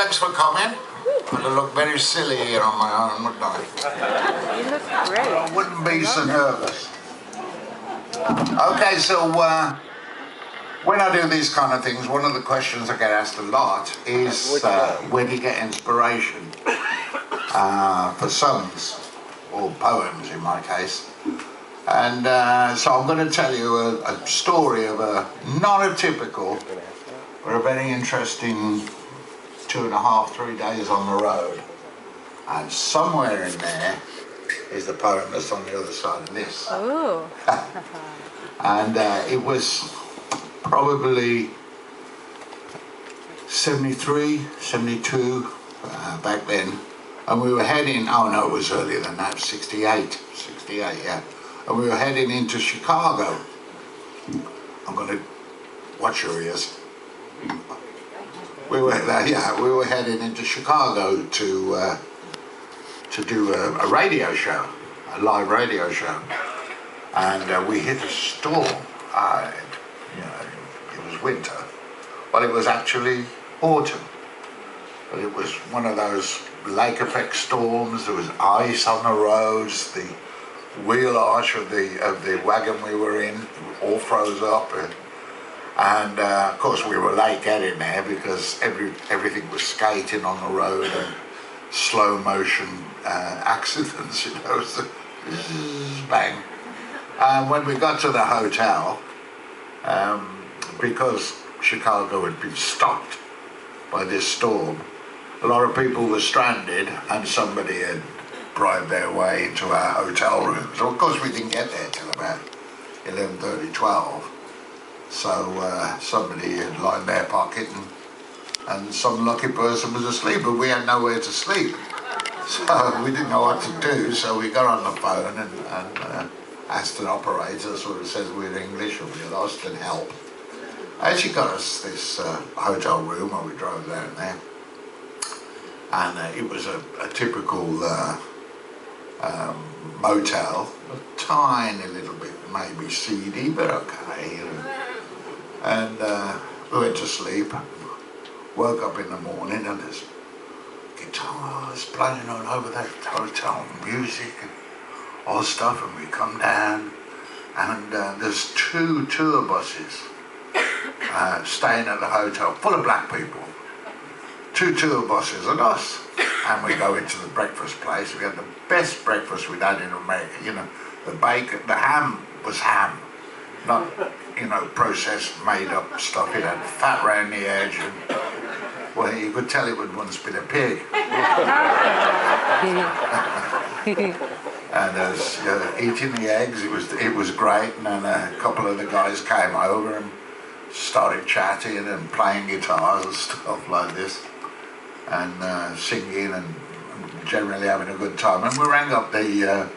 thanks for coming. I look very silly here on my own, wouldn't I? You look great. I wouldn't be so nervous. Okay, so when I do these kind of things, one of the questions I get asked a lot is where do you get inspiration for songs, or poems in my case. And so I'm going to tell you a story of not a typical, but a very interesting 2.5, 3 days on the road. And somewhere in there is the poem that's on the other side of this. Ooh. And it was probably 73, 72 back then. And we were heading, oh no, it was earlier than that, 68, yeah. And we were heading into Chicago. I'm going to watch your ears. We were heading into Chicago to do a radio show, a live radio show, and we hit a storm. It was winter, but it was actually autumn. But it was one of those lake effect storms. There was ice on the roads. The wheel arch of the wagon we were in all froze up, and of course we were late getting there because everything was skating on the road and slow motion accidents, so bang. And when we got to the hotel, because Chicago had been stopped by this storm, a lot of people were stranded, and somebody had bribed their way into our hotel room. So of course we didn't get there till about 11:30, 12. So somebody had lined their pocket, and some lucky person was asleep, but we had nowhere to sleep. So we didn't know what to do, so we got on the phone and asked an operator, sort of says we're English and we're lost and help. And she got us this hotel room where we drove down there. And it was a typical motel, a tiny little bit maybe seedy, but okay. And we went to sleep, woke up in the morning, and there's guitars playing all over that hotel, music and all stuff, and we come down, and there's 2 tour buses staying at the hotel, full of black people. 2 tour buses and us, and we go into the breakfast place. We had the best breakfast we'd had in America. You know, the bacon, the ham was ham, not processed, made up stuff. It had fat round the edge, and well, you could tell it would once been a pig. And as eating the eggs, it was great. And then a couple of the guys came over and started chatting and playing guitars and stuff like this, and singing and generally having a good time. And we rang up the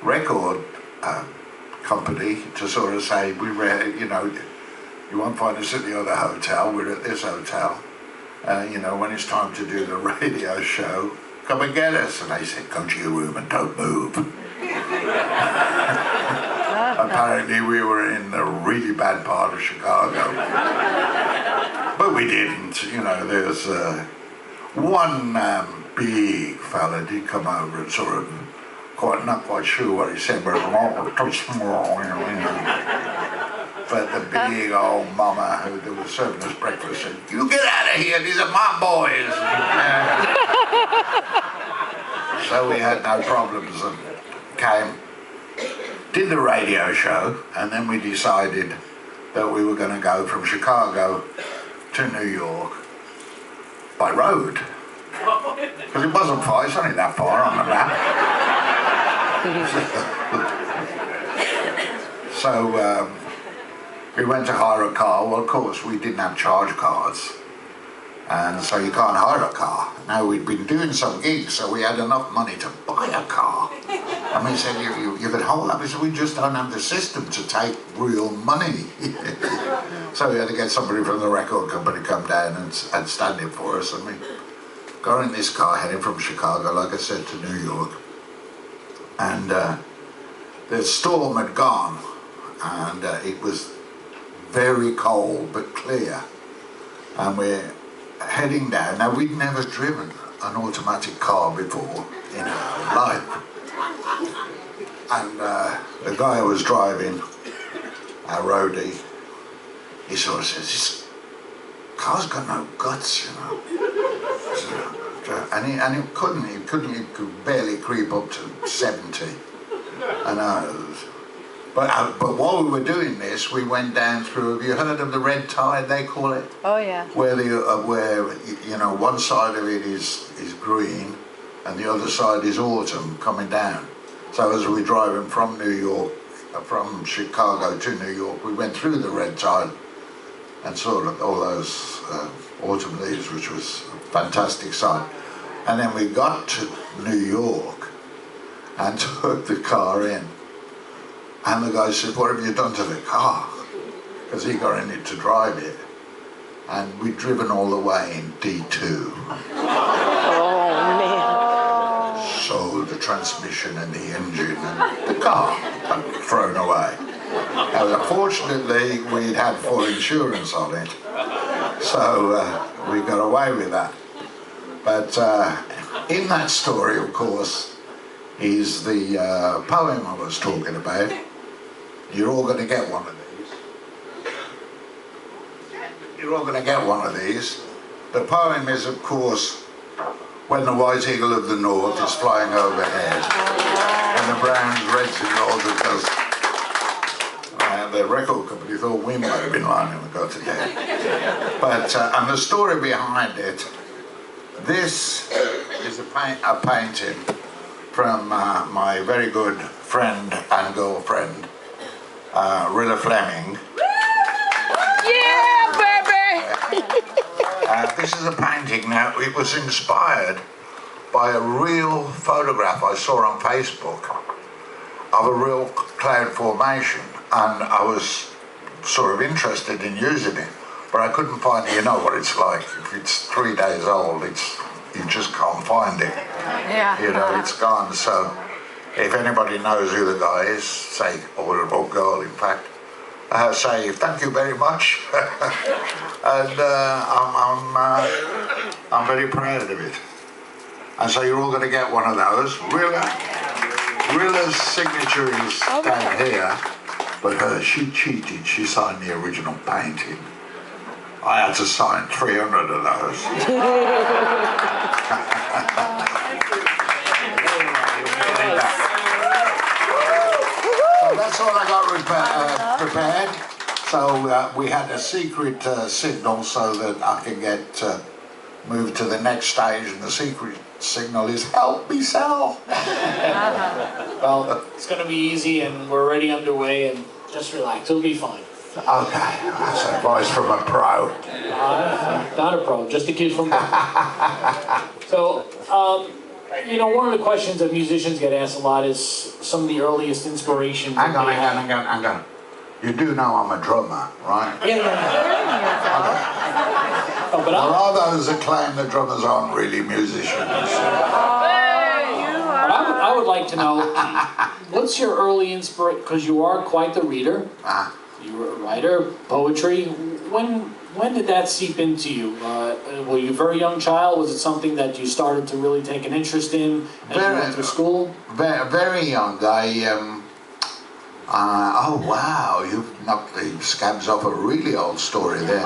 record company to sort of say, you won't find us at the other hotel, we're at this hotel. When it's time to do the radio show, come and get us. And they said, come to your room and don't move. Apparently we were in the really bad part of Chicago. But we didn't, there's one big fella did come over and sort of, not quite sure what he said, but but the big old mama who was serving us breakfast said, you get out of here, these are my boys. So we had no problems and did the radio show, and then we decided that we were going to go from Chicago to New York by road. Because it wasn't far, it's only that far on the map. So we went to hire a car. Well, of course, we didn't have charge cards, and so you can't hire a car. Now, we'd been doing some gigs, so we had enough money to buy a car. And we said, you could hold up. We said, we just don't have the system to take real money. So we had to get somebody from the record company to come down and stand in for us. And we got in this car heading from Chicago, like I said, to New York. And the storm had gone, and it was very cold but clear. And heading down. Now, we'd never driven an automatic car before in our life. And the guy who was driving, our roadie, he sort of says, this car's got no guts, you know. And he could barely creep up to 70. And but while we were doing this, we went down through. Have you heard of the red tide? They call it. Oh yeah. Where you know, one side of it is green, and the other side is autumn coming down. So as we were driving from New York, from Chicago to New York, we went through the red tide and saw all those autumn leaves, which was a fantastic sight. And then we got to New York and took the car in. And the guy said, what have you done to the car? Because he got in it to drive it. And we'd driven all the way in D2. Oh, man. So the transmission and the engine and the car got thrown away. And unfortunately, we'd had full insurance on it. So we got away with that. But in that story, of course, is the poem I was talking about. You're all going to get one of these. You're all going to get one of these. The poem is, of course, when the white eagle of the north is flying overhead, and the browns, reds, and gold, because the record company thought we might have been lying and we got to death. But and the story behind it. This is a painting from my very good friend and girlfriend, Rilla Fleming. Yeah, baby! This is a painting. Now, it was inspired by a real photograph I saw on Facebook of a real cloud formation, and I was sort of interested in using it. But I couldn't find it. You know what it's like. If it's 3 days old, you just can't find it. Yeah. You know, it's gone. So if anybody knows who the guy is, say, or girl, in fact, say thank you very much. And I'm very proud of it. And so you're all going to get one of those. Rilla's signature is down here, but she cheated. She signed the original painting. I had to sign 300 of those. So that's all I got prepared. So we had a secret signal so that I can get moved to the next stage, and the secret signal is help me sell. Well, it's going to be easy, and we're already underway, and just relax. It'll be fine. Okay, that's advice from a pro. Not a pro, just a kid from work. So, you know, one of the questions that musicians get asked a lot is some of the earliest inspirations. Hang on. You do know I'm a drummer, right? Yeah. Oh, but there are those that claim the drummers aren't really musicians. I would like to know, what's your early inspiration, because you are quite the reader. You were a writer, poetry. When did that seep into you? Were you a very young child? Was it something that you started to really take an interest in as you went through school? Very young. Oh wow, you've knocked the scabs off a really old story there.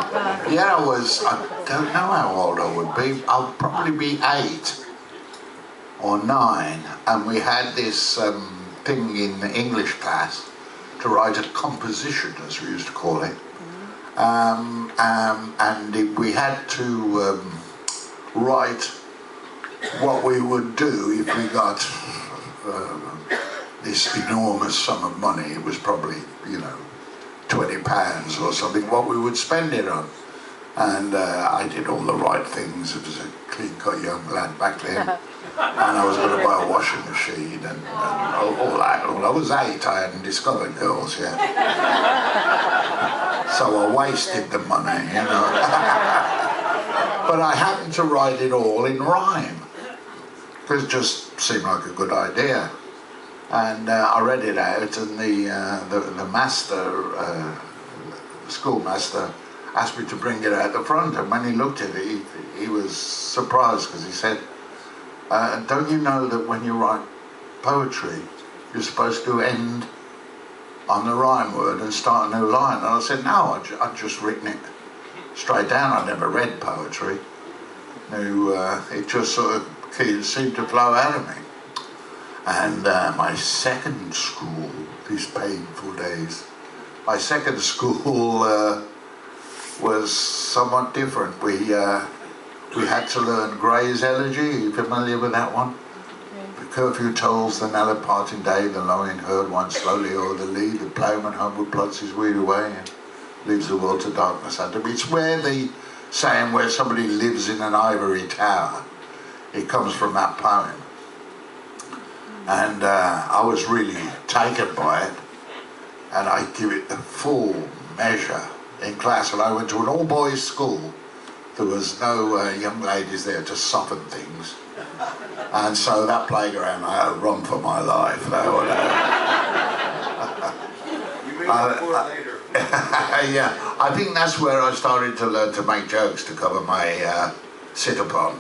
Yeah, I don't know how old I would be. I'll probably be 8 or 9. And we had this thing in the English class to write a composition, as we used to call it. And we had to write what we would do if we got this enormous sum of money. It was probably, you know, £20 or something, what we would spend it on. And I did all the right things. It was a clean-cut young lad back then. And I was going to buy a washing machine and all that. When I was 8, I hadn't discovered girls yet. So I wasted the money, you know. But I happened to write it all in rhyme, because it just seemed like a good idea. And I read it out, and the master, schoolmaster, asked me to bring it out the front, and when he looked at it, he was surprised because he said, don't you know that when you write poetry, you're supposed to end on the rhyme word and start a new line? And I said, no, I'd just written it straight down. I never read poetry. It just sort of seemed to flow out of me. And my second school, these painful days, my second school was somewhat different. We had to learn Gray's Elegy. Are you familiar with that one? The curfew tolls the knell of parting day, the lowing herd winds slowly o'er the lea, the ploughman homeward plods his weary way and leaves the world to darkness under me. It's where the saying where somebody lives in an ivory tower, it comes from that poem. And I was really taken by it, and I give it the full measure in class. And I went to an all-boys school. There was no young ladies there to soften things. And so that playground, I had a run for my life. You made up for it later. Yeah, I think that's where I started to learn to make jokes to cover my sit-upon.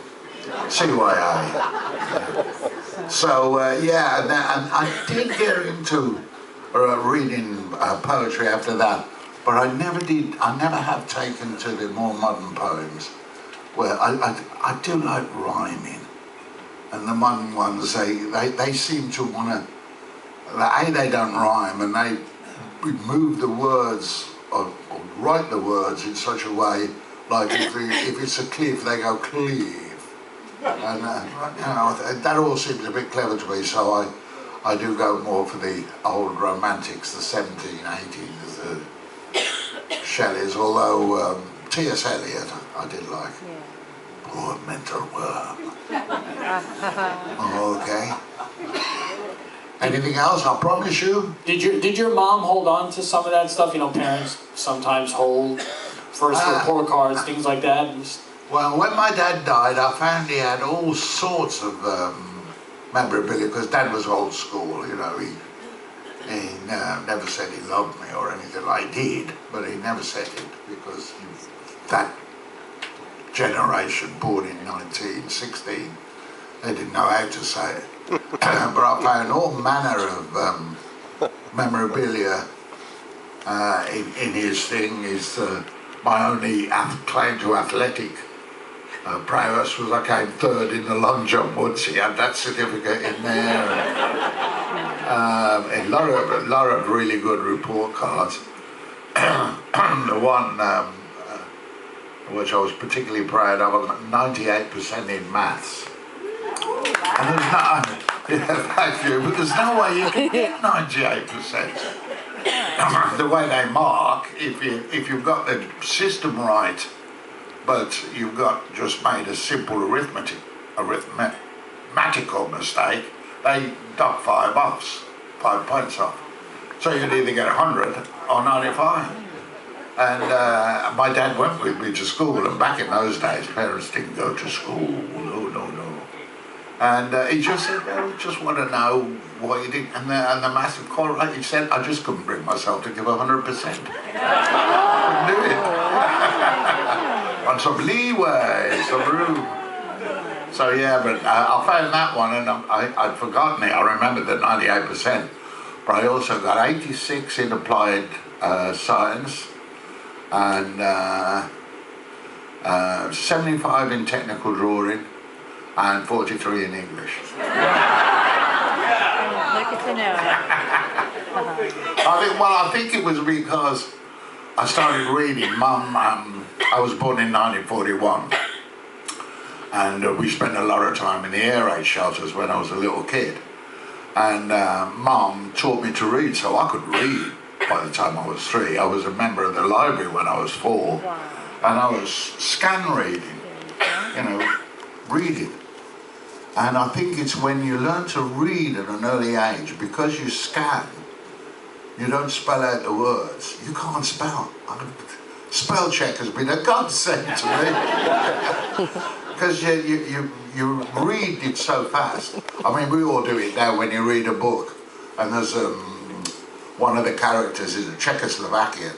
CYA. So, yeah, and I did get into reading poetry after that, but I never have taken to the more modern poems, where I do like rhyming. And the modern ones, they seem to want to, they don't rhyme, and they move the words, or write the words in such a way, like if it's a cliff, they go cleave. And that all seems a bit clever to me, so I do go more for the old romantics, the 1780s, the Shelleys, although T.S. Eliot I did like. Yeah. Poor mental worm. Okay. Anything else? I promise you. Did your mom hold on to some of that stuff? You know, parents sometimes hold first report cards, things like that. Well, when my dad died, I found he had all sorts of memorabilia, because Dad was old school, you know. He never said he loved me or anything like he did, but he never said it, because that generation, born in 1916, they didn't know how to say it. But I found all manner of memorabilia in his thing. My only claim to athletic prowess was I came third in the long jump once. He had that certificate in there. A lot of really good report cards. The one which I was particularly proud of, 98% in maths. And there's thank you, but there's no way you can get 98%. The way they mark, if you've got the system right, but you've got just made a simple arithmetical mistake, they dock 5 points off. So you can either get 100 or 95. And my dad went with me to school, and back in those days, parents didn't go to school, no. And he just said, well, we just want to know what you did. And the massive call, right, he said, I just couldn't bring myself to give 100%. Couldn't do it. Want some leeway, some room. So yeah, but I found that one, and I'd forgotten it. I remembered the 98%. But I also got 86 in applied science, and 75 in technical drawing, and 43 in English. Look at the know. I think it was because I started reading. Mum, I was born in 1941, and we spent a lot of time in the air raid shelters when I was a little kid. And Mum taught me to read, so I could read by the time I was 3. I was a member of the library when I was 4, and I was scan reading, reading. And I think it's when you learn to read at an early age, because you scan, you don't spell out the words. You can't spell. Spell check has been a godsend to me. Because you read it so fast. I mean, we all do it now when you read a book, and there's one of the characters is a Czechoslovakian,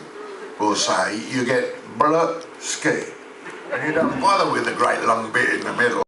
will say you get ski, and you don't bother with the great long bit in the middle.